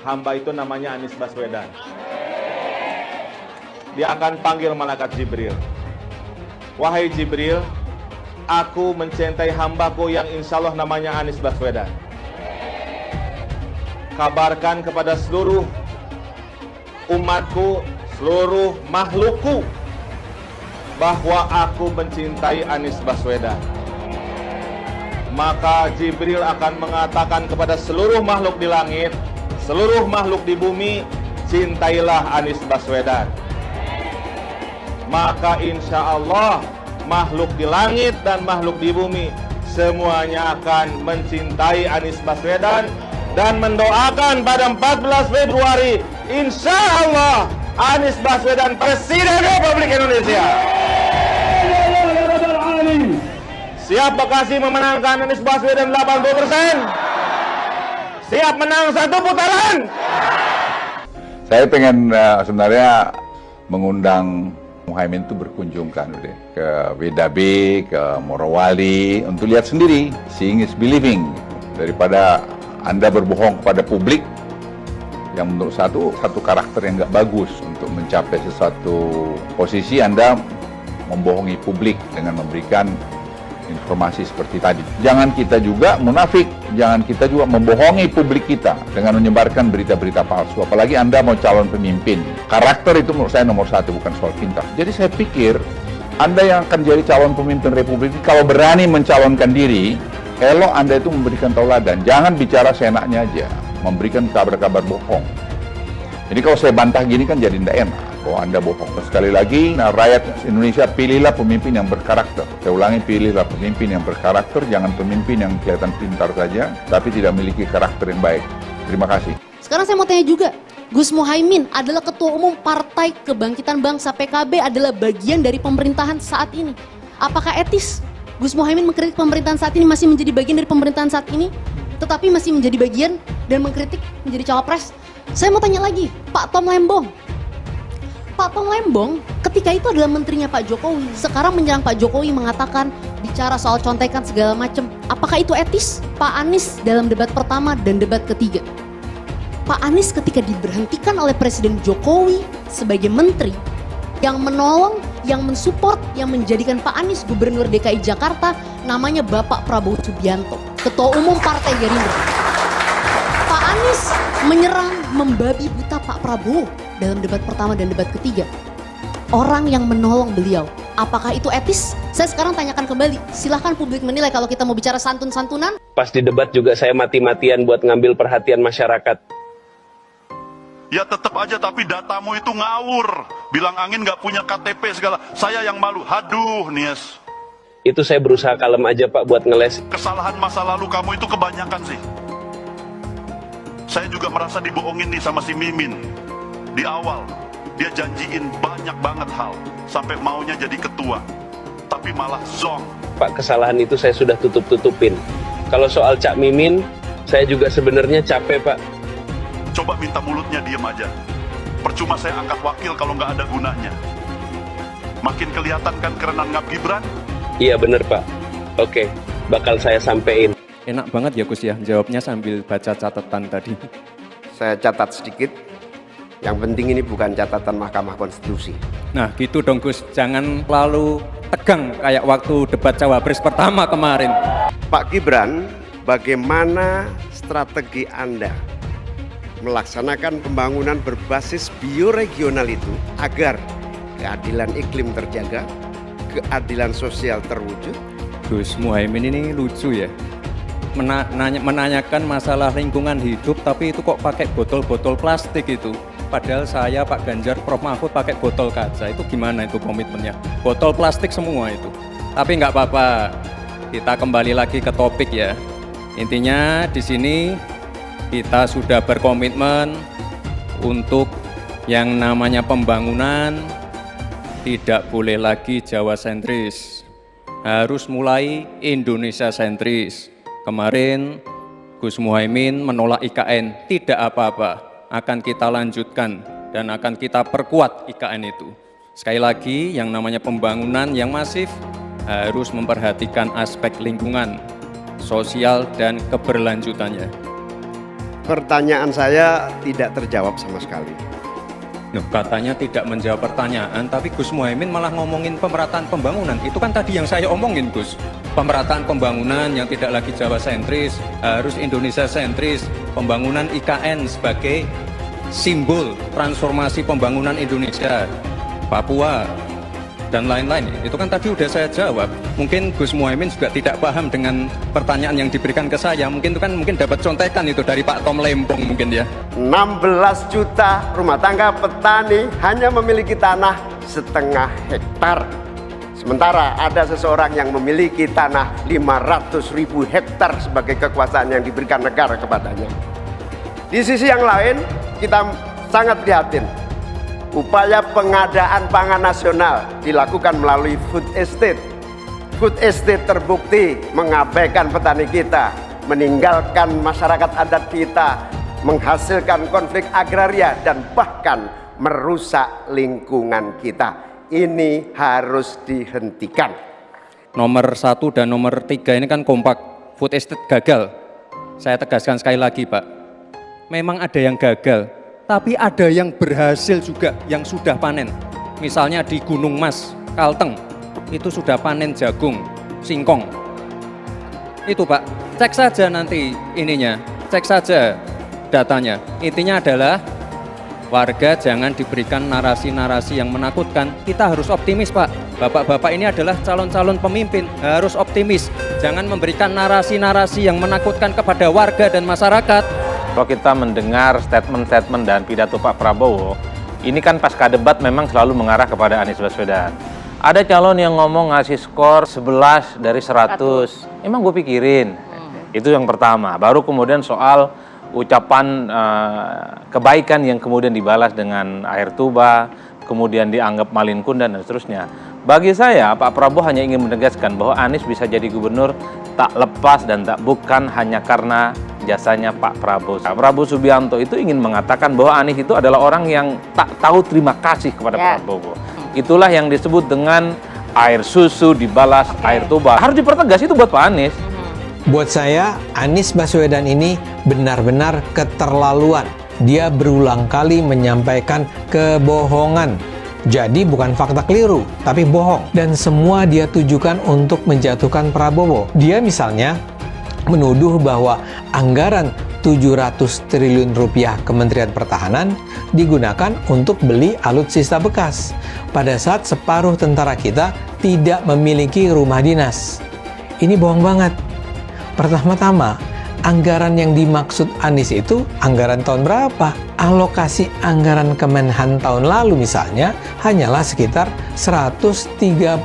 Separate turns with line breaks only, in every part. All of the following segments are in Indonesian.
hamba itu namanya Anies Baswedan. Dia akan panggil malaikat Jibril. Wahai Jibril, aku mencintai hambaku yang insya Allah namanya Anies Baswedan. Kabarkan kepada seluruh umatku, seluruh makhlukku, bahwa aku mencintai Anies Baswedan. Maka Jibril akan mengatakan kepada seluruh makhluk di langit, seluruh makhluk di bumi, cintailah Anies Baswedan. Maka insya Allah makhluk di langit dan makhluk di bumi semuanya akan mencintai Anies Baswedan dan mendoakan pada 14 Februari insya Allah Anies Baswedan Presiden Republik Indonesia. Siap Bekasi memenangkan Anies Baswedan 80%? Siap menang satu putaran?
Saya pengen sebenarnya mengundang Muhaimin itu berkunjung kan ke WDB, ke Morowali untuk lihat sendiri, seeing is believing, daripada Anda berbohong kepada publik yang menurut satu karakter yang nggak bagus untuk mencapai sesuatu posisi. Anda membohongi publik dengan memberikan informasi seperti tadi. Jangan kita juga munafik, jangan kita juga membohongi publik kita dengan menyebarkan berita-berita palsu. Apalagi Anda mau calon pemimpin. Karakter itu menurut saya nomor satu, bukan soal pintar. Jadi saya pikir Anda yang akan jadi calon pemimpin Republik ini, kalau berani mencalonkan diri, elok Anda itu memberikan tauladan. Jangan bicara seenaknya aja, memberikan kabar-kabar bohong. Jadi kalau saya bantah gini kan jadi tidak enak kalau Anda bohong. Sekali lagi, rakyat Indonesia, pilihlah pemimpin yang berkarakter. Saya ulangi, pilihlah pemimpin yang berkarakter, jangan pemimpin yang kelihatan pintar saja, tapi tidak memiliki karakter yang baik. Terima kasih.
Sekarang saya mau tanya juga, Gus Muhaimin adalah Ketua Umum Partai Kebangkitan Bangsa PKB, adalah bagian dari pemerintahan saat ini. Apakah etis Gus Muhaimin mengkritik pemerintahan saat ini, masih menjadi bagian dari pemerintahan saat ini, tetapi masih menjadi bagian dan mengkritik menjadi cawapres? Saya mau tanya lagi, Pak Tom Lembong. Pak Tom Lembong ketika itu adalah menterinya Pak Jokowi, sekarang menyerang Pak Jokowi, mengatakan bicara soal contekan segala macam. Apakah itu etis? Pak Anies dalam debat pertama dan debat ketiga, Pak Anies ketika diberhentikan oleh Presiden Jokowi sebagai menteri, yang menolong, yang mensupport, yang menjadikan Pak Anies Gubernur DKI Jakarta namanya Bapak Prabowo Subianto, Ketua Umum Partai Gerindra. Pak Anies menyerang, membabi buta Pak Prabowo dalam debat pertama dan debat ketiga. Orang yang menolong beliau, apakah itu etis? Saya sekarang tanyakan kembali, silahkan publik menilai. Kalau kita mau bicara santun-santunan,
pas di debat juga saya mati-matian buat ngambil perhatian masyarakat.
Ya tetap aja, tapi datamu itu ngawur. Bilang angin nggak punya KTP segala. Saya yang malu. Haduh, Nies.
Itu saya berusaha kalem aja Pak buat ngeles.
Kesalahan masa lalu kamu itu kebanyakan sih. Saya juga merasa dibohongin nih sama si Mimin. Di awal, dia janjiin banyak banget hal. Sampai maunya jadi ketua. Tapi malah zong.
Pak, kesalahan itu saya sudah tutup-tutupin. Kalau soal Cak Mimin, saya juga sebenarnya capek Pak.
Coba minta mulutnya diem aja. Percuma saya angkat wakil kalau nggak ada gunanya. Makin kelihatan kan kerenan Ngap Gibran?
Iya bener Pak. Oke, bakal saya sampein.
Enak banget ya Gus ya, jawabnya sambil baca catatan tadi.
Saya catat sedikit, yang penting ini bukan catatan Mahkamah Konstitusi.
Nah gitu dong Gus, jangan lalu tegang kayak waktu debat Cawapres pertama kemarin.
Pak Gibran, bagaimana strategi Anda melaksanakan pembangunan berbasis bioregional itu agar keadilan iklim terjaga, keadilan sosial terwujud?
Gus Muhaimin ini lucu ya, menanyakan masalah lingkungan hidup tapi itu kok pakai botol-botol plastik itu. Padahal saya, Pak Ganjar, Prof Mahfud pakai botol kaca. Itu gimana itu komitmennya? Botol plastik semua itu. Tapi nggak apa-apa, kita kembali lagi ke topik ya. Intinya di sini kita sudah berkomitmen untuk yang namanya pembangunan tidak boleh lagi Jawa sentris, harus mulai Indonesia sentris. Kemarin Gus Muhaimin menolak IKN, tidak apa-apa, akan kita lanjutkan dan akan kita perkuat IKN itu. Sekali lagi, yang namanya pembangunan yang masif harus memperhatikan aspek lingkungan, sosial dan keberlanjutannya.
Pertanyaan saya tidak terjawab sama sekali.
Loh, katanya tidak menjawab pertanyaan, tapi Gus Muhaimin malah ngomongin pemerataan pembangunan. Itu kan tadi yang saya omongin, Gus. Pemerataan pembangunan yang tidak lagi Jawa sentris, harus Indonesia sentris. Pembangunan IKN sebagai simbol transformasi pembangunan Indonesia, Papua, dan lain-lain. Itu kan tadi udah saya jawab. Mungkin Gus Muhaimin juga tidak paham dengan pertanyaan yang diberikan ke saya. Mungkin itu kan dapat contekan itu dari Pak Tom Lempong mungkin ya.
16 juta rumah tangga petani hanya memiliki tanah setengah hektar. Sementara ada seseorang yang memiliki tanah 500.000 hektar sebagai kekuasaan yang diberikan negara kepadanya. Di sisi yang lain, kita sangat prihatin. Upaya pengadaan pangan nasional dilakukan melalui food estate. Food estate terbukti mengabaikan petani kita, meninggalkan masyarakat adat kita, menghasilkan konflik agraria, dan bahkan merusak lingkungan kita. Ini harus dihentikan.
Nomor 1 dan nomor 3 ini kan kompak. Food estate gagal. Saya tegaskan sekali lagi, Pak. Memang ada yang gagal, tapi ada yang berhasil juga, yang sudah panen. Misalnya di Gunung Mas, Kalteng, itu sudah panen jagung, singkong. Itu Pak, cek saja nanti ininya, cek saja datanya. Intinya adalah warga jangan diberikan narasi-narasi yang menakutkan. Kita harus optimis Pak. Bapak-bapak ini adalah calon-calon pemimpin, harus optimis. Jangan memberikan narasi-narasi yang menakutkan kepada warga dan masyarakat.
Kalau kita mendengar statement-statement dan pidato Pak Prabowo, ini kan pasca debat memang selalu mengarah kepada Anies Baswedan. Ada calon yang ngomong ngasih skor 11 dari 100. Emang gue pikirin. Itu yang pertama. Baru kemudian soal ucapan kebaikan yang kemudian dibalas dengan air tuba, kemudian dianggap malin kundang dan seterusnya. Bagi saya, Pak Prabowo hanya ingin menegaskan bahwa Anies bisa jadi gubernur tak lepas dan tak bukan hanya karena jasanya Pak Prabowo. Prabowo Subianto itu ingin mengatakan bahwa Anies itu adalah orang yang tak tahu terima kasih kepada Pak Prabowo. Itulah yang disebut dengan air susu dibalas air tuba. Harus dipertegas itu buat Pak Anies.
Buat saya, Anies Baswedan ini benar-benar keterlaluan. Dia berulang kali menyampaikan kebohongan. Jadi bukan fakta keliru, tapi bohong. Dan semua dia tujukan untuk menjatuhkan Prabowo. Dia misalnya menuduh bahwa anggaran 700 triliun rupiah Kementerian Pertahanan digunakan untuk beli alutsista bekas. Pada saat separuh tentara kita tidak memiliki rumah dinas. Ini bohong banget. Pertama-tama, anggaran yang dimaksud Anies itu anggaran tahun berapa? Alokasi anggaran Kemenhan tahun lalu misalnya hanyalah sekitar 134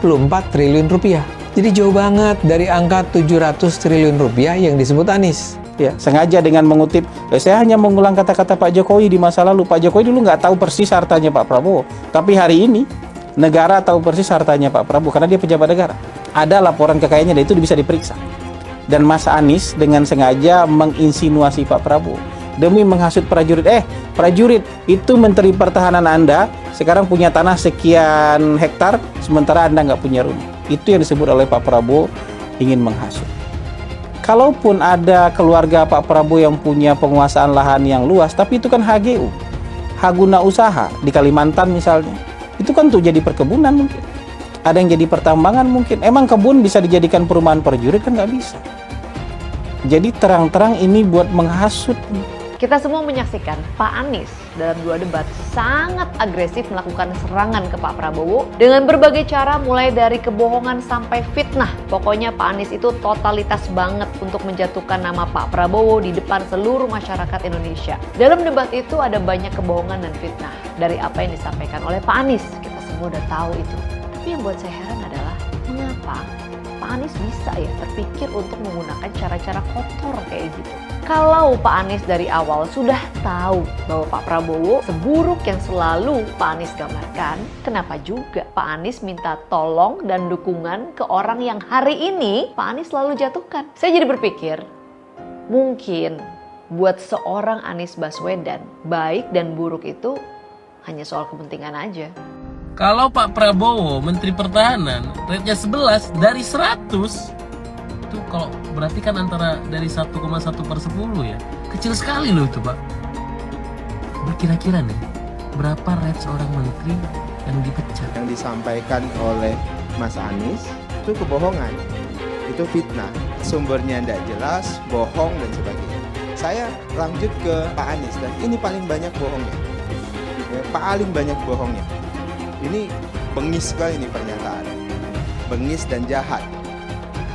triliun rupiah. Jadi jauh banget dari angka 700 triliun rupiah yang disebut Anies.
Ya, sengaja dengan mengutip, saya hanya mengulang kata-kata Pak Jokowi di masa lalu. Pak Jokowi dulu nggak tahu persis hartanya Pak Prabowo. Tapi hari ini, negara tahu persis hartanya Pak Prabowo karena dia pejabat negara. Ada laporan kekayaannya dan itu bisa diperiksa. Dan Mas Anies dengan sengaja menginsinuasi Pak Prabowo demi menghasut prajurit. Prajurit, itu Menteri Pertahanan Anda sekarang punya tanah sekian hektar, sementara Anda nggak punya rumah. Itu yang disebut oleh Pak Prabowo ingin menghasut. Kalaupun ada keluarga Pak Prabowo yang punya penguasaan lahan yang luas, tapi itu kan HGU, hak guna usaha di Kalimantan misalnya. Itu kan untuk jadi perkebunan mungkin. Ada yang jadi pertambangan mungkin. Emang kebun bisa dijadikan perumahan prajurit kan nggak bisa. Jadi terang-terang ini buat menghasut.
Kita semua menyaksikan Pak Anies dalam 2 debat sangat agresif melakukan serangan ke Pak Prabowo dengan berbagai cara mulai dari kebohongan sampai fitnah. Pokoknya Pak Anies itu totalitas banget untuk menjatuhkan nama Pak Prabowo di depan seluruh masyarakat Indonesia. Dalam debat itu ada banyak kebohongan dan fitnah dari apa yang disampaikan oleh Pak Anies. Kita semua udah tahu itu. Tapi yang buat saya heran adalah mengapa Pak Anies bisa ya terpikir untuk menggunakan cara-cara kotor kayak gitu. Kalau Pak Anies dari awal sudah tahu bahwa Pak Prabowo seburuk yang selalu Pak Anies gambarkan, kenapa juga Pak Anies minta tolong dan dukungan ke orang yang hari ini Pak Anies selalu jatuhkan? Saya jadi berpikir, mungkin buat seorang Anies Baswedan, baik dan buruk itu hanya soal kepentingan aja.
Kalau Pak Prabowo, Menteri Pertahanan, rate-nya 11 dari 100, itu kalau berarti kan antara dari 1,1/10 ya. Kecil sekali loh itu Pak. Kira-kira nih, berapa rate seorang menteri yang dipecat?
Yang disampaikan oleh Mas Anies itu kebohongan, itu fitnah, sumbernya tidak jelas, bohong dan sebagainya. Saya lanjut ke Pak Anies, dan ini paling banyak bohongnya, ya, paling banyak bohongnya. Ini bengis sekali ini pernyataan, bengis dan jahat,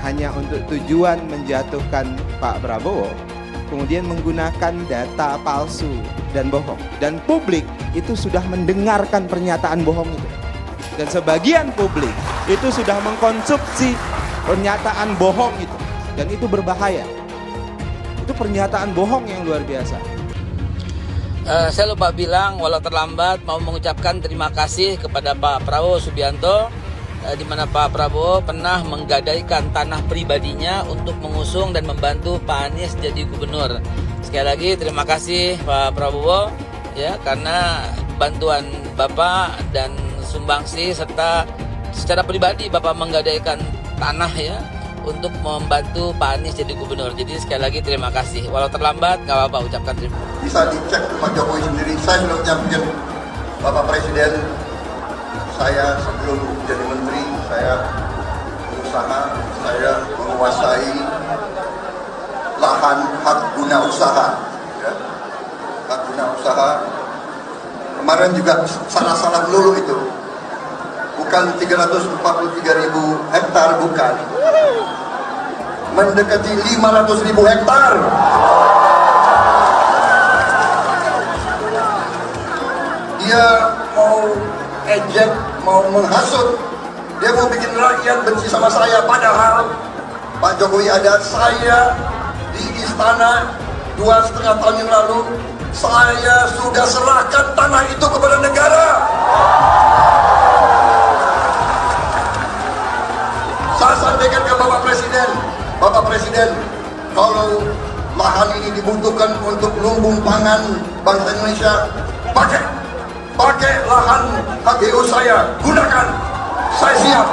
hanya untuk tujuan menjatuhkan Pak Prabowo, kemudian menggunakan data palsu dan bohong. Dan publik itu sudah mendengarkan pernyataan bohong itu. Dan sebagian publik itu sudah mengkonsumsi pernyataan bohong itu. Dan itu berbahaya. Itu pernyataan bohong yang luar biasa.
Saya lupa bilang, walau terlambat, mau mengucapkan terima kasih kepada Pak Prabowo Subianto, di mana Pak Prabowo pernah menggadaikan tanah pribadinya untuk mengusung dan membantu Pak Anies jadi gubernur. Sekali lagi terima kasih Pak Prabowo ya, karena bantuan Bapak dan sumbangsi serta secara pribadi Bapak menggadaikan tanah ya untuk membantu Pak Anies jadi gubernur. Jadi sekali lagi terima kasih. Walau terlambat, nggak apa-apa, ucapkan terima kasih.
Bisa dicek Pak Jokowi sendiri. Saya sudah menyampaikan Bapak Presiden, saya sebelum jadi menteri, saya berusaha, saya menguasai lahan hak guna usaha. Ya. Hak guna usaha. Kemarin juga salah-salah melulu itu. Bukan 343.000 hektar, bukan. Mendekati 500.000 hektar. Dia mau ejek, mau menghasut, dia mau bikin rakyat benci sama saya. Padahal Pak Jokowi ada saya di istana 2,5 tahun yang lalu, saya sudah serahkan tanah itu kepada negara. Saya sampaikan ke Bapak Presiden, kalau lahan ini dibutuhkan untuk lumbung pangan bangsa Indonesia, pakai lahan HGU saya, gunakan, saya siap.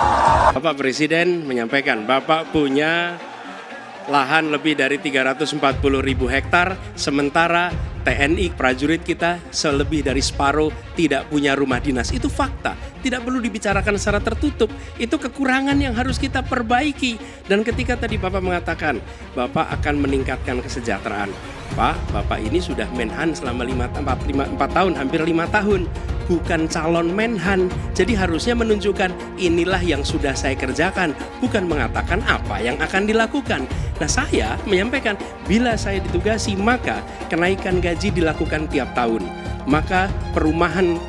Bapak Presiden menyampaikan, Bapak punya lahan lebih dari 340.000 hektar, sementara TNI prajurit kita selebih dari separuh tidak punya rumah dinas. Itu fakta, tidak perlu dibicarakan secara tertutup. Itu kekurangan yang harus kita perbaiki. Dan ketika tadi Bapak mengatakan Bapak akan meningkatkan kesejahteraan, Pak, Bapak ini sudah Menhan selama 4 tahun, hampir 5 tahun, bukan calon Menhan. Jadi harusnya menunjukkan inilah yang sudah saya kerjakan, bukan mengatakan apa yang akan dilakukan. Nah, saya menyampaikan bila saya ditugasi maka kenaikan gaji dilakukan tiap tahun. Maka perumahan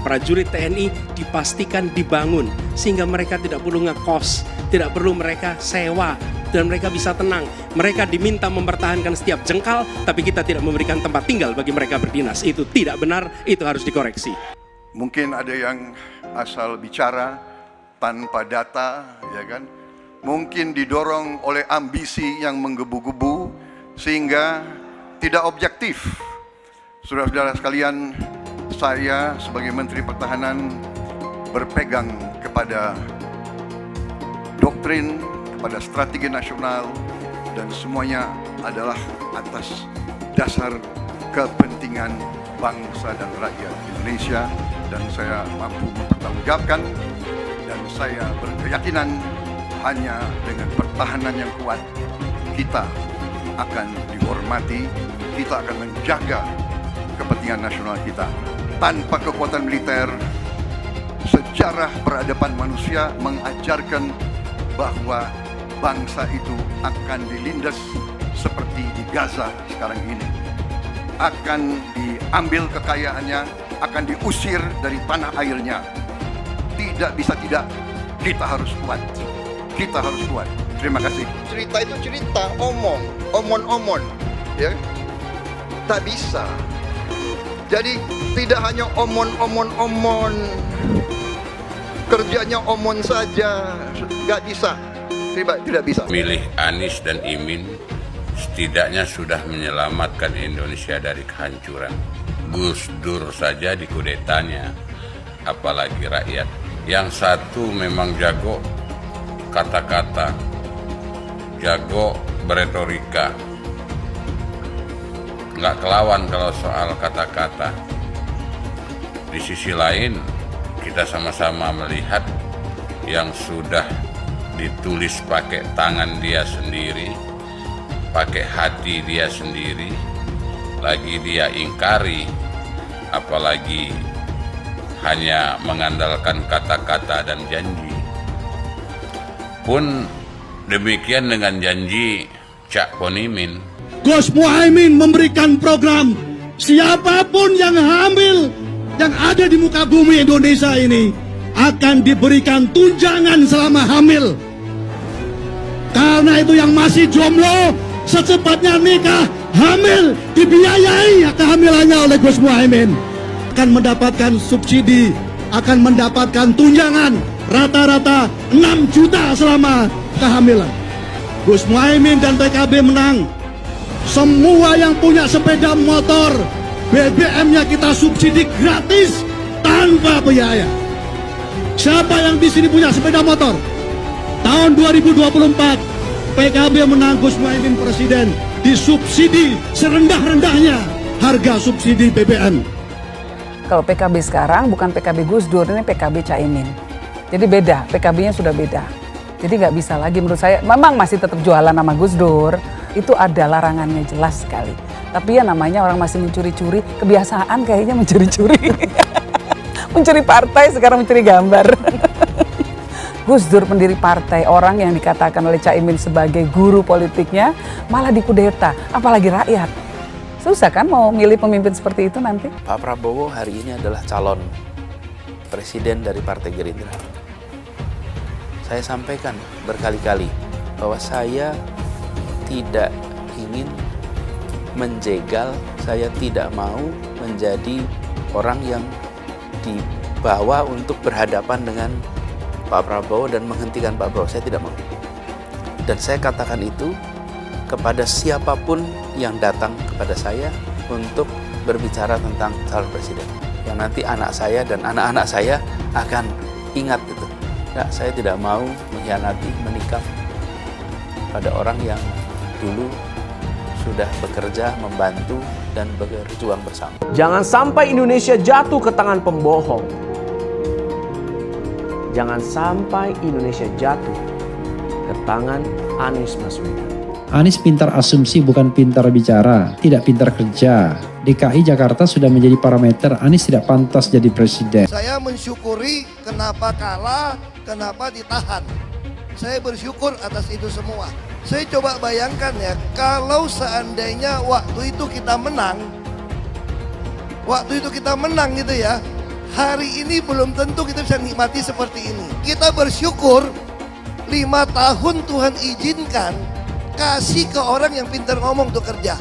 prajurit TNI dipastikan dibangun sehingga mereka tidak perlu ngekos, tidak perlu mereka sewa, dan mereka bisa tenang. Mereka diminta mempertahankan setiap jengkal, tapi kita tidak memberikan tempat tinggal bagi mereka berdinas. Itu tidak benar, itu harus dikoreksi.
Mungkin ada yang asal bicara tanpa data, ya kan? Mungkin didorong oleh ambisi yang menggebu-gebu sehingga tidak objektif. Saudara-saudara sekalian, saya sebagai Menteri Pertahanan berpegang kepada doktrin, kepada strategi nasional, dan semuanya adalah atas dasar kepentingan bangsa dan rakyat Indonesia, dan saya mampu mempertanggungjawabkan, dan saya berkeyakinan hanya dengan pertahanan yang kuat kita akan dihormati, kita akan menjaga kepentingan nasional kita. Tanpa kekuatan militer, sejarah peradaban manusia mengajarkan bahwa bangsa itu akan dilindas seperti di Gaza sekarang ini. Akan diambil kekayaannya, akan diusir dari tanah airnya. Tidak bisa tidak, kita harus kuat. Kita harus kuat. Terima kasih. Cerita itu cerita, omon, ya. Tak bisa. Jadi tidak hanya omon. Kerjanya omon saja, nggak bisa. Tidak bisa.
Milih Anies dan Imin setidaknya sudah menyelamatkan Indonesia dari kehancuran. Gus Dur saja dikudetanya, apalagi rakyat. Yang satu memang jago kata-kata, jago beretorika, nggak kelawan kalau soal kata-kata. Di sisi lain, kita sama-sama melihat yang sudah ditulis pakai tangan dia sendiri, pakai hati dia sendiri, lagi dia ingkari, apalagi hanya mengandalkan kata-kata dan janji. Pun demikian dengan janji Cak Ponimin.
Gus Muhaimin memberikan program siapapun yang hamil yang ada di muka bumi Indonesia ini akan diberikan tunjangan selama hamil. Karena itu yang masih jomblo secepatnya nikah, hamil, dibiayai kehamilannya oleh Gus Muhaimin. Akan mendapatkan subsidi, akan mendapatkan tunjangan rata-rata 6 juta selama kehamilan. Gus Muhaimin dan PKB menang. Semua yang punya sepeda motor, BBM-nya kita subsidi gratis tanpa biaya. Siapa yang di sini punya sepeda motor? Tahun 2024 PKB menang, Gus Muhaimin presiden, disubsidi serendah-rendahnya harga subsidi BBM.
Kalau PKB sekarang bukan PKB Gus Dur, ini PKB Caimin. Jadi beda, PKB-nya sudah beda. Jadi nggak bisa lagi menurut saya, memang masih tetap jualan nama Gus Dur, itu ada larangannya jelas sekali. Tapi ya namanya orang masih mencuri-curi, kebiasaan kayaknya mencuri-curi. Mencuri partai, sekarang mencuri gambar. Gus Dur pendiri partai, orang yang dikatakan oleh Caimin sebagai guru politiknya, malah dikudeta, apalagi rakyat. Susah kan mau milih pemimpin seperti itu nanti?
Pak Prabowo hari ini adalah calon presiden dari Partai Gerindra. Saya sampaikan berkali-kali bahwa saya tidak ingin menjegal, saya tidak mau menjadi orang yang dibawa untuk berhadapan dengan Pak Prabowo dan menghentikan Pak Prabowo. Saya tidak mau. Dan saya katakan itu kepada siapapun yang datang kepada saya untuk berbicara tentang calon presiden. Yang nanti anak saya dan anak-anak saya akan ingat itu. Nah, saya tidak mau mengkhianati, menikam pada orang yang dulu sudah bekerja, membantu, dan berjuang bersama.
Jangan sampai Indonesia jatuh ke tangan pembohong. Jangan sampai Indonesia jatuh ke tangan Anies Baswedan.
Anies pintar asumsi bukan pintar bicara, tidak pintar kerja. DKI Jakarta sudah menjadi parameter Anies tidak pantas jadi presiden.
Saya mensyukuri kenapa kalah, kenapa ditahan. Saya bersyukur atas itu semua. Saya coba bayangkan ya, kalau seandainya waktu itu kita menang gitu ya, hari ini belum tentu kita bisa nikmati seperti ini. Kita bersyukur 5 tahun Tuhan izinkan kasih ke orang yang pintar ngomong untuk kerja.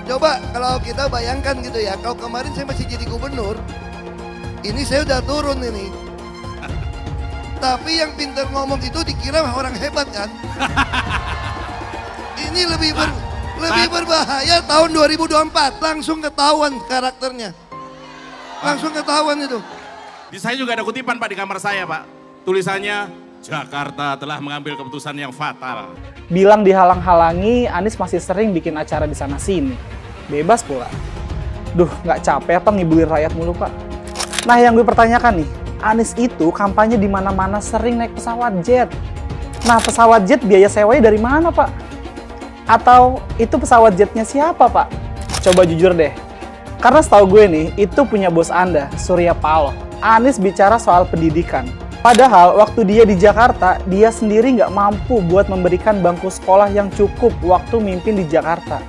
Coba kalau kita bayangkan gitu ya, kalau kemarin saya masih jadi gubernur, ini saya udah turun ini. Tapi yang pintar ngomong itu dikira orang hebat kan? Ini lebih berbahaya tahun 2024, langsung ketahuan karakternya. Langsung ketahuan itu.
Di saya juga ada kutipan Pak di kamar saya Pak. Tulisannya, Jakarta telah mengambil keputusan yang fatal.
Bilang dihalang-halangi, Anies masih sering bikin acara di sana-sini. Bebas pula. Duh, nggak capek apa ngibulin rakyat mulu, Pak? Nah, yang gue pertanyakan nih, Anies itu kampanye di mana-mana sering naik pesawat jet. Nah, pesawat jet biaya sewanya dari mana, Pak? Atau itu pesawat jetnya siapa, Pak? Coba jujur deh. Karena setahu gue nih, itu punya bos Anda, Surya Paloh. Anies bicara soal pendidikan. Padahal waktu dia di Jakarta, dia sendiri nggak mampu buat memberikan bangku sekolah yang cukup waktu mimpin di Jakarta.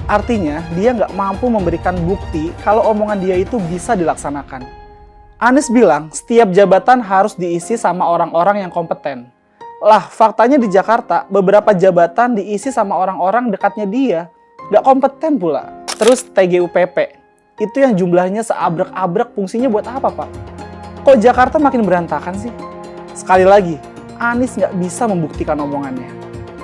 Artinya, dia nggak mampu memberikan bukti kalau omongan dia itu bisa dilaksanakan. Anies bilang, setiap jabatan harus diisi sama orang-orang yang kompeten. Lah, faktanya di Jakarta, beberapa jabatan diisi sama orang-orang dekatnya dia. Nggak kompeten pula. Terus TGUPP, itu yang jumlahnya seabrek-abrek, fungsinya buat apa, Pak? Kok Jakarta makin berantakan sih? Sekali lagi, Anies nggak bisa membuktikan omongannya.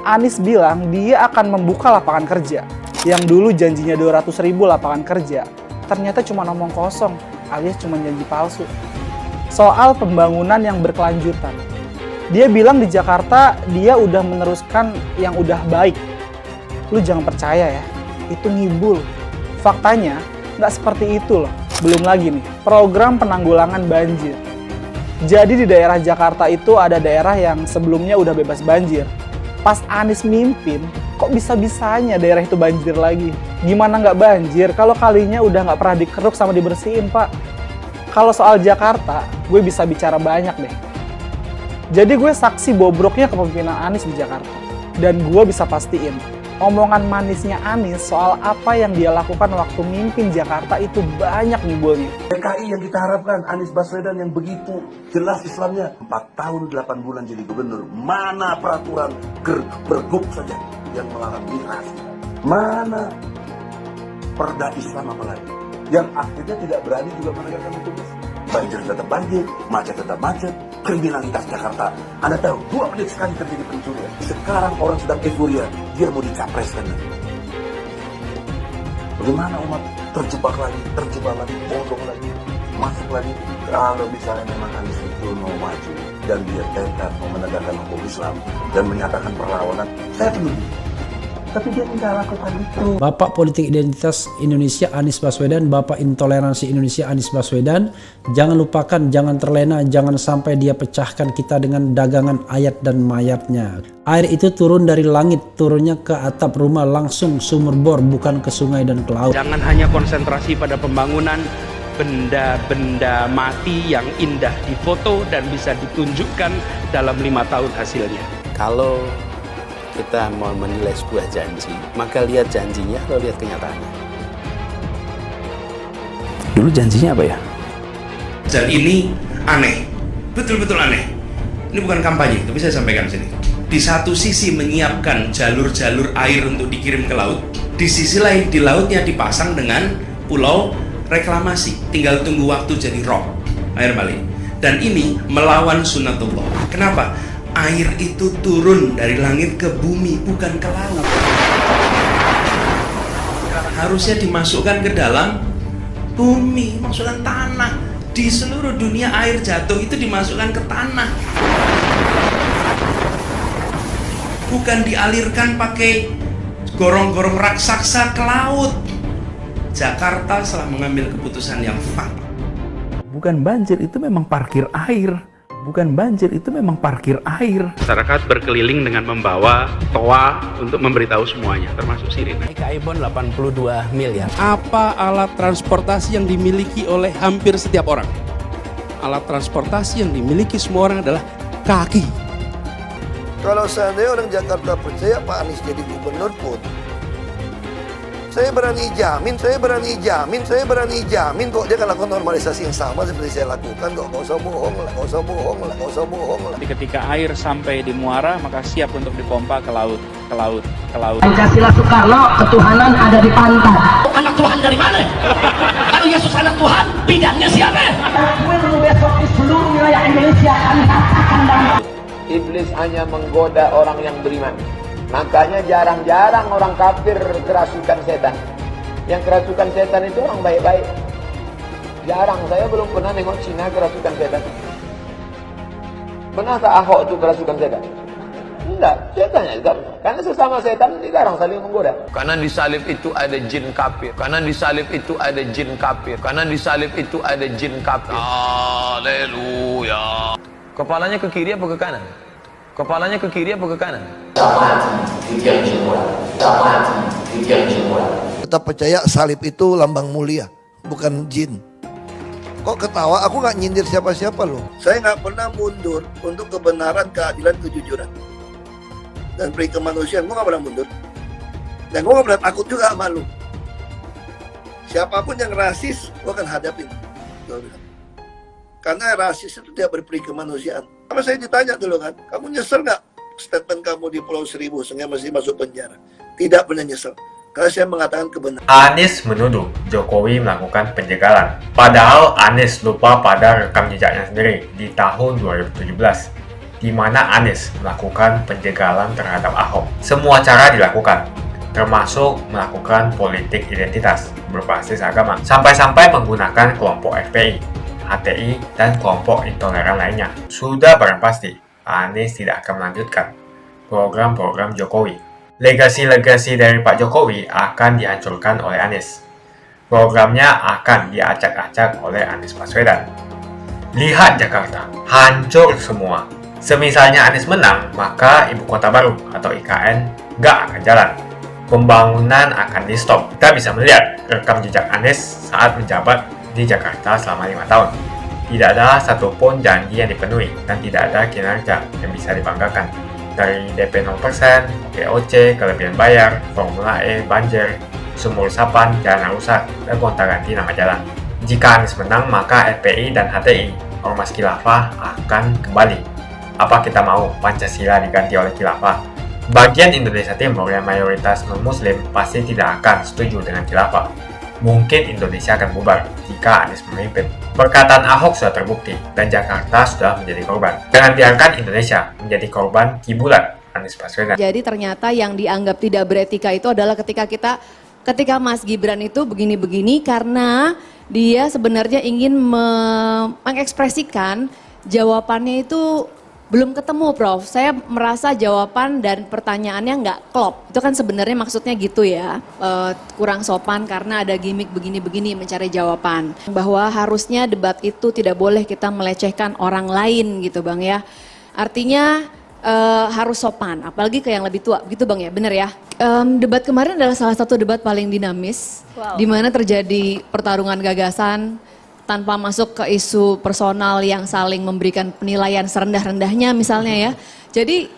Anies bilang dia akan membuka lapangan kerja. Yang dulu janjinya 200.000 lapangan kerja, ternyata cuma ngomong kosong, alias cuma janji palsu. Soal pembangunan yang berkelanjutan. Dia bilang di Jakarta dia udah meneruskan yang udah baik. Lu jangan percaya ya, itu ngibul. Faktanya, nggak seperti itu loh. Belum lagi nih, program penanggulangan banjir. Jadi di daerah Jakarta itu ada daerah yang sebelumnya udah bebas banjir. Pas Anies mimpin, kok bisa-bisanya daerah itu banjir lagi? Gimana nggak banjir kalau kalinya udah nggak pernah dikeruk sama dibersihin, Pak? Kalau soal Jakarta, gue bisa bicara banyak deh. Jadi gue saksi bobroknya kepemimpinan Anies di Jakarta. Dan gue bisa pastiin, omongan manisnya Anies soal apa yang dia lakukan waktu mimpin Jakarta itu banyak nimbulnya.
PKI yang kita harapkan, Anies Baswedan yang begitu jelas Islamnya, 4 tahun 8 bulan jadi gubernur. Mana peraturan pergub saja yang melarang migrasi? Mana perda Islam apalagi? Yang akhirnya tidak berani juga menegakkan hukum. Banjir tetap banjir, macet tetap macet, kriminalitas Jakarta. Anda tahu, 2 menit sekali terjadi pencurian. Sekarang orang sedang euforia, dia mau dicapreskan. Bagaimana umat terjebak lagi, bodoh lagi, masuk lagi. Kalau misalnya memang Anies itu mau maju dan dia tekad mau menegakkan hukum Islam dan menyatakan perlawanan, saya penuhi. Tapi dia tidak lakukan itu.
Bapak politik identitas Indonesia Anies Baswedan, Bapak intoleransi Indonesia Anies Baswedan. Jangan lupakan, jangan terlena, jangan sampai dia pecahkan kita dengan dagangan ayat dan mayatnya. Air itu turun dari langit, turunnya ke atap rumah langsung sumur bor, bukan ke sungai dan ke laut.
Jangan hanya konsentrasi pada pembangunan benda-benda mati yang indah difoto dan bisa ditunjukkan dalam 5 tahun hasilnya.
Kalau kita mau menilai sebuah janji, maka lihat janjinya atau lihat kenyataannya. Dulu janjinya apa ya?
Dan ini aneh, betul-betul aneh. Ini bukan kampanye, tapi saya sampaikan sini. Di satu sisi menyiapkan jalur-jalur air untuk dikirim ke laut, di sisi lain di lautnya dipasang dengan pulau reklamasi, tinggal tunggu waktu jadi rob, air balik. Dan ini melawan sunatullah. Kenapa? Air itu turun dari langit ke bumi, bukan ke laut. Harusnya dimasukkan ke dalam bumi, masukkan tanah. Di seluruh dunia air jatuh itu dimasukkan ke tanah. Bukan dialirkan pakai gorong-gorong raksasa ke laut. Jakarta telah mengambil keputusan yang fatal.
Bukan banjir, itu memang parkir air. Bukan banjir, itu memang parkir air.
Masyarakat berkeliling dengan membawa toa untuk memberitahu semuanya, termasuk sirine.
iPhone 82 miliar.
Apa alat transportasi yang dimiliki oleh hampir setiap orang? Alat transportasi yang dimiliki semua orang adalah kaki.
Kalau seandainya orang Jakarta percaya Pak Anies jadi gubernur pun, saya berani jamin kok dia akan lakukan normalisasi yang sama seperti saya lakukan kok. Nggak usah bohong lah.
Jadi ketika air sampai di muara, maka siap untuk dipompa ke laut.
Pancasila Soekarno, ketuhanan ada di pantai.
Anak Tuhan dari mana? Kalau Yesus anak Tuhan, bidangnya siapa?
Besok di seluruh wilayah Indonesia kami katakan damai.
Iblis hanya menggoda orang yang beriman. Makanya jarang-jarang orang kafir kerasukan setan. Yang kerasukan setan itu orang baik-baik. Jarang, saya belum pernah nengok Cina kerasukan setan. Pernahkah Ahok itu kerasukan setan? Enggak, setannya juga. Karena sesama setan jarang saling menggoda. Karena di salib itu ada jin kafir. Haleluya. Kepalanya ke kiri apa ke kanan?
Tetap percaya salib itu lambang mulia, bukan jin. Kok ketawa? Aku nggak nyindir siapa-siapa loh. Saya nggak pernah mundur untuk kebenaran, keadilan, kejujuran, dan peri kemanusiaan. Gue nggak pernah mundur. Dan gue nggak pernah takut juga sama lu. Siapapun yang rasis, gue akan hadapin. Karena rasis itu tidak berperi kemanusiaan. Sama saya ditanya dulu kan, kamu nyesel nggak statement kamu di Pulau Seribu sehingga masih masuk penjara? Tidak pernah nyesel. Karena saya mengatakan kebenaran.
Anies menuduh Jokowi melakukan penjagalan. Padahal Anies lupa pada rekam jejaknya sendiri di tahun 2017, di mana Anies melakukan penjagalan terhadap Ahok. Semua cara dilakukan, termasuk melakukan politik identitas berbasis agama, sampai-sampai menggunakan kelompok FPI, HTI, dan kelompok intoleran lainnya. Sudah barang pasti, Anies tidak akan melanjutkan program-program Jokowi. Legasi-legasi dari Pak Jokowi akan dihancurkan oleh Anies. Programnya akan diacak-acak oleh Anies Baswedan. Lihat Jakarta, hancur semua. Semisalnya Anies menang, maka ibu kota baru atau IKN nggak akan jalan. Pembangunan akan di-stop. Kita bisa melihat rekam jejak Anies saat menjabat di Jakarta selama 5 tahun. Tidak ada satupun janji yang dipenuhi dan tidak ada kinerja yang bisa dibanggakan. Dari DP 0%, POC, kelebihan bayar, Formula E, banjir, sumur resapan, jalan rusak, dan gonta-ganti nama jalan. Jika Anies menang, maka FPI dan HTI, Ormas Khilafah, akan kembali. Apa kita mau Pancasila diganti oleh Khilafah? Bagian Indonesia Timur yang mayoritas non-muslim pasti tidak akan setuju dengan Khilafah. Mungkin Indonesia akan bubar jika Anies memimpin. Perkataan Ahok sudah terbukti dan Jakarta sudah menjadi korban. Jangan biarkan Indonesia menjadi korban kibulan Anies Baswedan.
Jadi ternyata yang dianggap tidak beretika itu adalah ketika Mas Gibran itu begini-begini karena dia sebenarnya ingin mengekspresikan jawabannya itu belum ketemu, Prof. Saya merasa jawaban dan pertanyaannya nggak klop. Itu kan sebenarnya maksudnya gitu ya, kurang sopan karena ada gimmick begini-begini mencari jawaban. Bahwa harusnya debat itu tidak boleh kita melecehkan orang lain gitu Bang ya. Artinya harus sopan, apalagi ke yang lebih tua gitu Bang ya, bener ya. Debat kemarin adalah salah satu debat paling dinamis, di mana terjadi pertarungan gagasan, tanpa masuk ke isu personal yang saling memberikan penilaian serendah-rendahnya misalnya ya. Jadi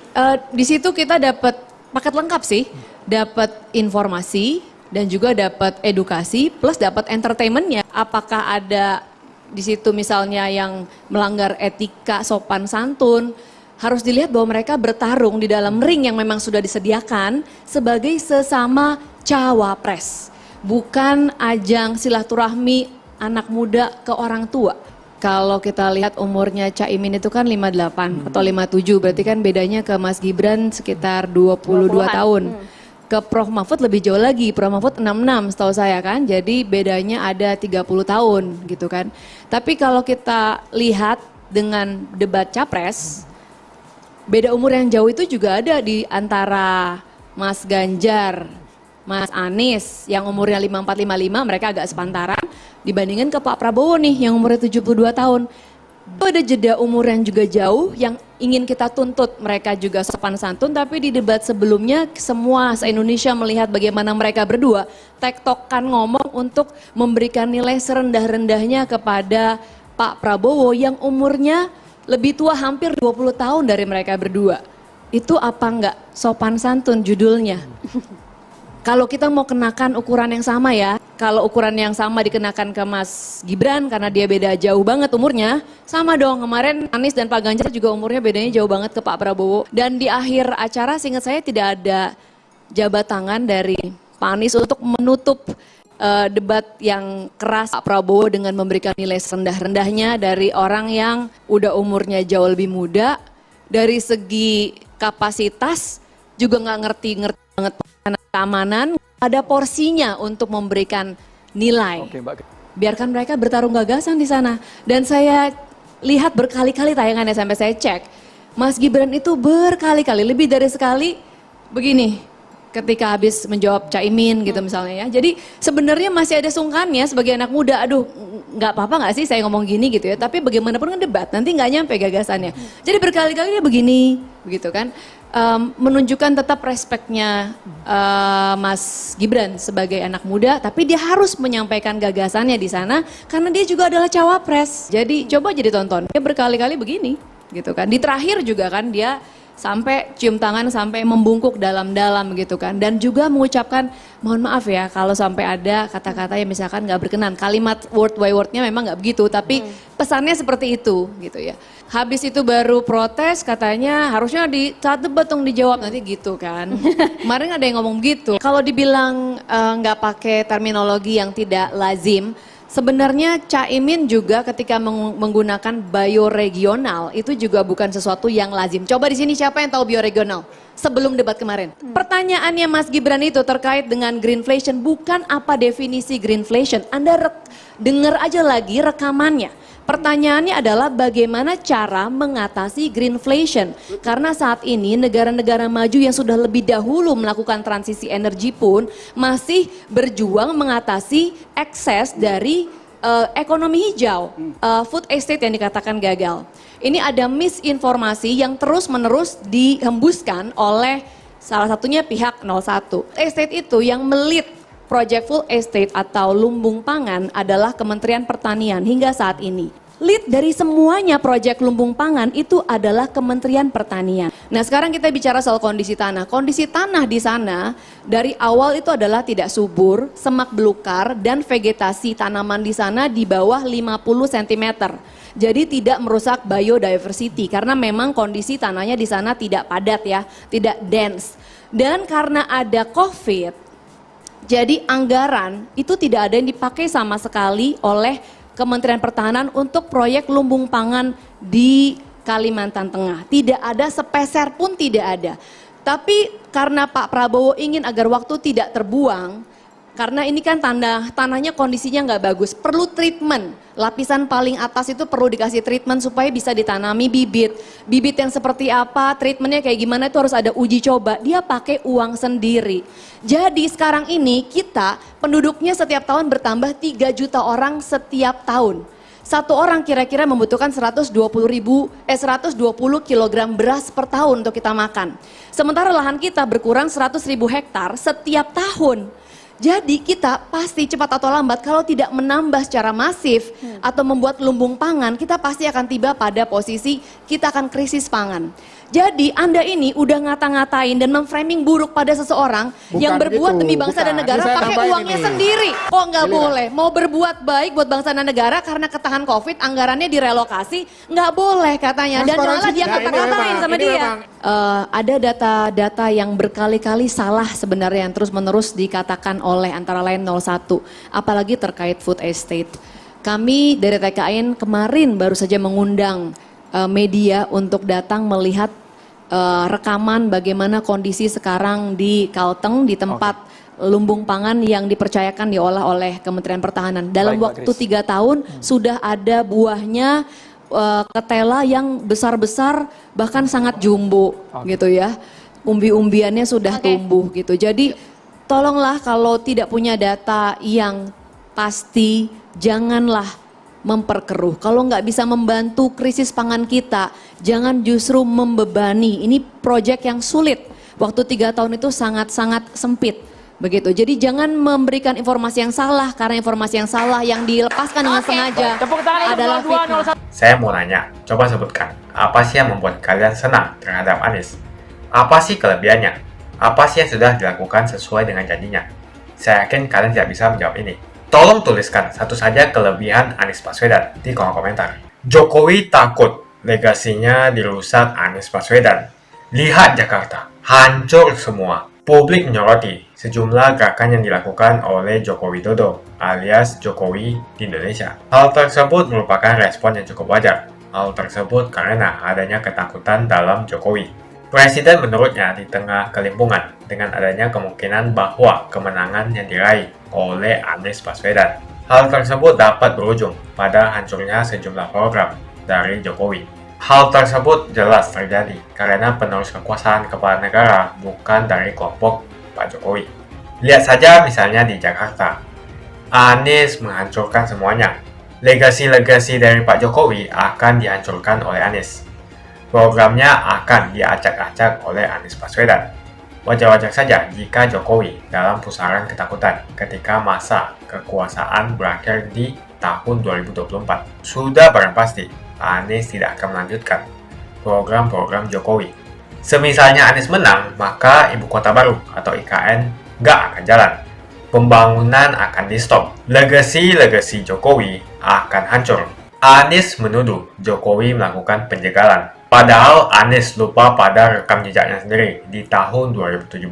di situ kita dapat paket lengkap sih, dapat informasi dan juga dapat edukasi plus dapat entertainmentnya. Apakah ada di situ misalnya yang melanggar etika sopan santun? Harus dilihat bahwa mereka bertarung di dalam ring yang memang sudah disediakan sebagai sesama cawapres, bukan ajang silaturahmi anak muda ke orang tua. Kalau kita lihat umurnya Caimin itu kan 58 atau 57, berarti kan bedanya ke Mas Gibran sekitar 22 tahun. Ke Prof Mahfud lebih jauh lagi, Prof Mahfud 66 setahu saya kan, jadi bedanya ada 30 tahun gitu kan. Tapi kalau kita lihat dengan debat capres, beda umur yang jauh itu juga ada di antara Mas Ganjar, Mas Anies yang umurnya 54-55, mereka agak sepantaran dibandingkan ke Pak Prabowo nih yang umurnya 72 tahun. Itu ada jeda umur yang juga jauh yang ingin kita tuntut mereka juga sopan santun, tapi di debat sebelumnya semua se-Indonesia melihat bagaimana mereka berdua tektokan ngomong untuk memberikan nilai serendah-rendahnya kepada Pak Prabowo yang umurnya lebih tua hampir 20 tahun dari mereka berdua. Itu apa enggak sopan santun judulnya? Kalau kita mau kenakan ukuran yang sama ya, kalau ukuran yang sama dikenakan ke Mas Gibran karena dia beda jauh banget umurnya, sama dong. Kemarin Anies dan Pak Ganjar juga umurnya bedanya jauh banget ke Pak Prabowo. Dan di akhir acara seingat saya tidak ada jabat tangan dari Pak Anies untuk menutup debat yang keras Pak Prabowo dengan memberikan nilai serendah-rendahnya dari orang yang udah umurnya jauh lebih muda, dari segi kapasitas juga nggak ngerti banget keamanan, ada porsinya untuk memberikan nilai. Biarkan mereka bertarung gagasan di sana. Dan saya lihat berkali-kali tayangannya sampai saya cek, Mas Gibran itu berkali-kali, lebih dari sekali begini, ketika habis menjawab Caimin gitu misalnya ya. Jadi sebenarnya masih ada sungkannya sebagai anak muda, aduh nggak apa-apa nggak sih saya ngomong gini gitu ya, tapi bagaimanapun kan debat, nanti nggak nyampe gagasannya. Jadi berkali-kali dia begini, begitu kan. Menunjukkan tetap respeknya Mas Gibran sebagai anak muda, tapi dia harus menyampaikan gagasannya di sana karena dia juga adalah cawapres. Jadi coba jadi tonton, dia berkali-kali begini gitu kan. Di terakhir juga kan dia sampai cium tangan, sampai membungkuk dalam-dalam gitu kan. Dan juga mengucapkan, mohon maaf ya kalau sampai ada kata-kata yang misalkan gak berkenan. Kalimat word by wordnya memang gak begitu, tapi pesannya seperti itu gitu ya. Habis itu baru protes, katanya harusnya di saat debat dong dijawab nanti gitu kan. Kemarin ada yang ngomong gitu. Kalau dibilang gak pakai terminologi yang tidak lazim, sebenarnya Caimin juga ketika menggunakan bioregional itu juga bukan sesuatu yang lazim. Coba di sini siapa yang tahu bioregional sebelum debat kemarin? Pertanyaannya Mas Gibran itu terkait dengan greenflation, bukan apa definisi greenflation. Anda dengar aja lagi rekamannya. Pertanyaannya adalah bagaimana cara mengatasi greenflation? Karena saat ini negara-negara maju yang sudah lebih dahulu melakukan transisi energi pun masih berjuang mengatasi ekses dari ekonomi hijau, food estate yang dikatakan gagal. Ini ada misinformasi yang terus-menerus dihembuskan oleh salah satunya pihak 01. Estate itu yang melit Project Full Estate atau lumbung pangan adalah Kementerian Pertanian hingga saat ini. Lead dari semuanya proyek lumbung pangan itu adalah Kementerian Pertanian. Nah sekarang kita bicara soal kondisi tanah. Kondisi tanah di sana dari awal itu adalah tidak subur, semak belukar dan vegetasi tanaman di sana di bawah 50 cm. Jadi tidak merusak biodiversity karena memang kondisi tanahnya di sana tidak padat ya, tidak dense. Dan karena ada COVID, jadi anggaran itu tidak ada yang dipakai sama sekali oleh Kementerian Pertahanan untuk proyek lumbung pangan di Kalimantan Tengah. Tidak ada sepeser pun tidak ada. Tapi karena Pak Prabowo ingin agar waktu tidak terbuang, karena ini kan tanahnya kondisinya nggak bagus, perlu treatment. Lapisan paling atas itu perlu dikasih treatment supaya bisa ditanami bibit. Bibit yang seperti apa, treatmentnya kayak gimana itu harus ada uji coba. Dia pakai uang sendiri. Jadi sekarang ini kita penduduknya setiap tahun bertambah 3 juta orang setiap tahun. Satu orang kira-kira membutuhkan 120 kg beras per tahun untuk kita makan. Sementara lahan kita berkurang 100.000 hektar setiap tahun. Jadi kita pasti cepat atau lambat kalau tidak menambah secara masif atau membuat lumbung pangan, kita pasti akan tiba pada posisi kita akan krisis pangan. Jadi Anda ini udah ngata-ngatain dan memframing buruk pada seseorang yang berbuat demi bangsa dan negara pakai uangnya sendiri. Kok nggak boleh? Mau berbuat baik buat bangsa dan negara karena ketahan COVID, anggarannya direlokasi, nggak boleh katanya. Dan malah dia kata-katain sama dia. Ada data-data yang berkali-kali salah sebenarnya yang terus-menerus dikatakan oleh antara lain 01, apalagi terkait food estate. Kami dari TKN kemarin baru saja mengundang media untuk datang melihat rekaman bagaimana kondisi sekarang di Kalteng, di tempat lumbung pangan yang dipercayakan diolah oleh Kementerian Pertahanan. Dalam waktu 3 tahun sudah ada buahnya ketela yang besar-besar bahkan sangat jumbo gitu ya. Umbi-umbiannya sudah tumbuh gitu. Jadi tolonglah kalau tidak punya data yang pasti janganlah memperkeruh. Kalau nggak bisa membantu krisis pangan kita, jangan justru membebani. Ini proyek yang sulit. Waktu 3 tahun itu sangat-sangat sempit. Begitu. Jadi jangan memberikan informasi yang salah karena informasi yang salah yang dilepaskan dengan sengaja adalah fitnah.
Saya mau nanya, coba sebutkan, apa sih yang membuat kalian senang terhadap Anies? Apa sih kelebihannya? Apa sih yang sudah dilakukan sesuai dengan janjinya? Saya yakin kalian tidak bisa menjawab ini. Tolong tuliskan satu saja kelebihan Anies Baswedan di kolom komentar. Jokowi takut legasinya dirusak Anies Baswedan. Lihat Jakarta, hancur semua. Publik menyoroti sejumlah gerakan yang dilakukan oleh Joko Widodo alias Jokowi di Indonesia. Hal tersebut merupakan respon yang cukup wajar. Hal tersebut karena adanya ketakutan dalam Jokowi. Presiden menurutnya di tengah kelimpungan dengan adanya kemungkinan bahwa kemenangan yang diraih oleh Anies Baswedan. Hal tersebut dapat berujung pada hancurnya sejumlah program dari Jokowi. Hal tersebut jelas terjadi karena penerus kekuasaan kepala negara bukan dari kelompok Pak Jokowi. Lihat saja misalnya di Jakarta. Anies menghancurkan semuanya. Legasi-legasi dari Pak Jokowi akan dihancurkan oleh Anies. Programnya akan diacak-acak oleh Anies Baswedan. Wajar-wajar saja jika Jokowi dalam pusaran ketakutan ketika masa kekuasaan berakhir di tahun 2024. Sudah barang pasti, Anies tidak akan melanjutkan program-program Jokowi. Semisalnya Anies menang, maka Ibu Kota Baru atau IKN nggak akan jalan. Pembangunan akan di-stop. Legasi-legasi Jokowi akan hancur. Anies menuduh Jokowi melakukan penjagalan. Padahal Anies lupa pada rekam jejaknya sendiri di tahun 2017,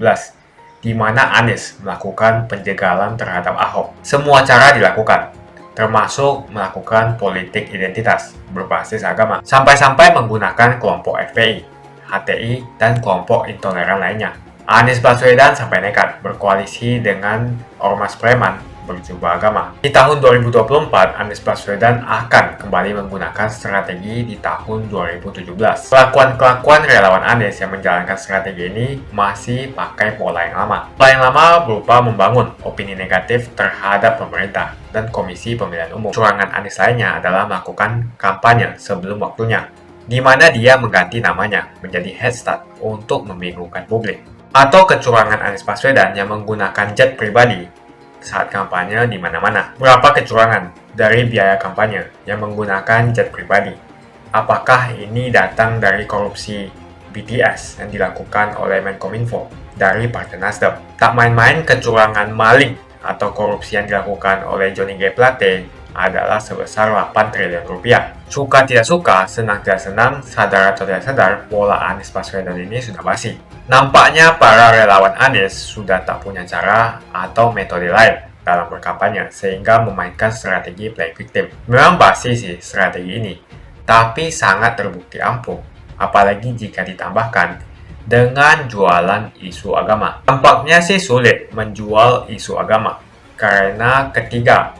di mana Anies melakukan penjagalan terhadap Ahok. Semua cara dilakukan, termasuk melakukan politik identitas berbasis agama, sampai-sampai menggunakan kelompok FPI, HTI, dan kelompok intoleran lainnya. Anies Baswedan sampai nekat berkoalisi dengan ormas preman berjubah agama. Di tahun 2024, Anies Baswedan akan kembali menggunakan strategi di tahun 2017. Kelakuan relawan Anies yang menjalankan strategi ini masih pakai pola yang lama. Pola yang lama berupa membangun opini negatif terhadap pemerintah dan Komisi Pemilihan Umum. Curangan Anies lainnya adalah melakukan kampanye sebelum waktunya, di mana dia mengganti namanya menjadi headstart untuk membingungkan publik. Atau kecurangan Anies Baswedan yang menggunakan jet pribadi saat kampanye di mana-mana. Berapa kecurangan dari biaya kampanye yang menggunakan jet pribadi? Apakah ini datang dari korupsi BTS yang dilakukan oleh Menkominfo dari Partai Nasdem? Tak main-main kecurangan maling atau korupsi yang dilakukan oleh Johnny G. Plate adalah sebesar 8 triliun rupiah. Suka tidak suka, senang tidak senang, sadar atau tidak sadar, pola Anies Baswedan ini sudah basi. Nampaknya para relawan Anies sudah tak punya cara atau metode lain dalam berkampanye sehingga memainkan strategi play victim. Memang basi sih strategi ini, tapi sangat terbukti ampuh, apalagi jika ditambahkan dengan jualan isu agama. Tampaknya sih sulit menjual isu agama karena ketiga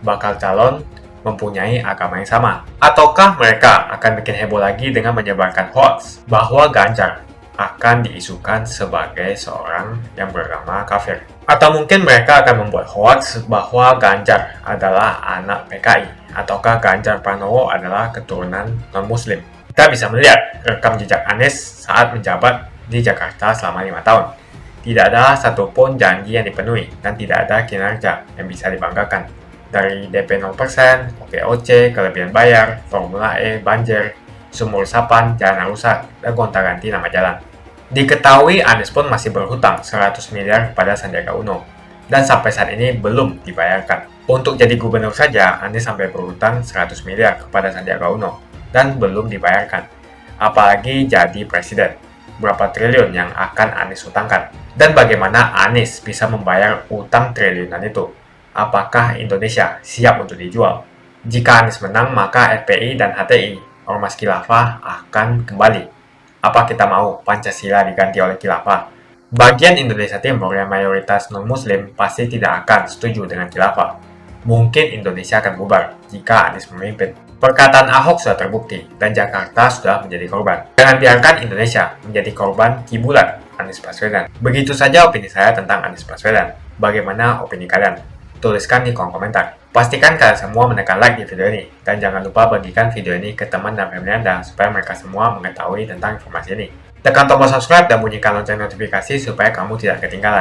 bakal calon mempunyai agama yang sama. Ataukah mereka akan bikin heboh lagi dengan menyebarkan hoax bahwa Ganjar akan diisukan sebagai seorang yang beragama kafir? Atau mungkin mereka akan membuat hoax bahwa Ganjar adalah anak PKI, ataukah Ganjar Pranowo adalah keturunan non-muslim? Kita bisa melihat rekam jejak Anies saat menjabat di Jakarta selama 5 tahun. Tidak ada satupun janji yang dipenuhi dan tidak ada kinerja yang bisa dibanggakan. Dari DP 0%, OKOC, kelebihan bayar, Formula E, banjir, sumur resapan, jalan rusak, dan gonta-ganti nama jalan. Diketahui Anies pun masih berhutang 100 miliar kepada Sandiaga Uno, dan sampai saat ini belum dibayarkan. Untuk jadi gubernur saja, Anies sampai berhutang 100 miliar kepada Sandiaga Uno, dan belum dibayarkan. Apalagi jadi presiden, berapa triliun yang akan Anies hutangkan? Dan bagaimana Anies bisa membayar utang triliunan itu? Apakah Indonesia siap untuk dijual? Jika Anies menang, maka FPI dan HTI Ormas Khilafah akan kembali. Apa kita mau Pancasila diganti oleh Khilafah? Bagian Indonesia Timur yang mayoritas non-muslim pasti tidak akan setuju dengan Khilafah. Mungkin Indonesia akan bubar jika Anies memimpin. Perkataan Ahok sudah terbukti dan Jakarta sudah menjadi korban. Jangan biarkan Indonesia menjadi korban kibulan Anies Baswedan. Begitu saja opini saya tentang Anies Baswedan. Bagaimana opini kalian? Tuliskan di kolom komentar. Pastikan kalian semua menekan like di video ini. Dan jangan lupa bagikan video ini ke teman dan family Anda supaya mereka semua mengetahui tentang informasi ini. Tekan tombol subscribe dan bunyikan lonceng notifikasi supaya kamu tidak ketinggalan.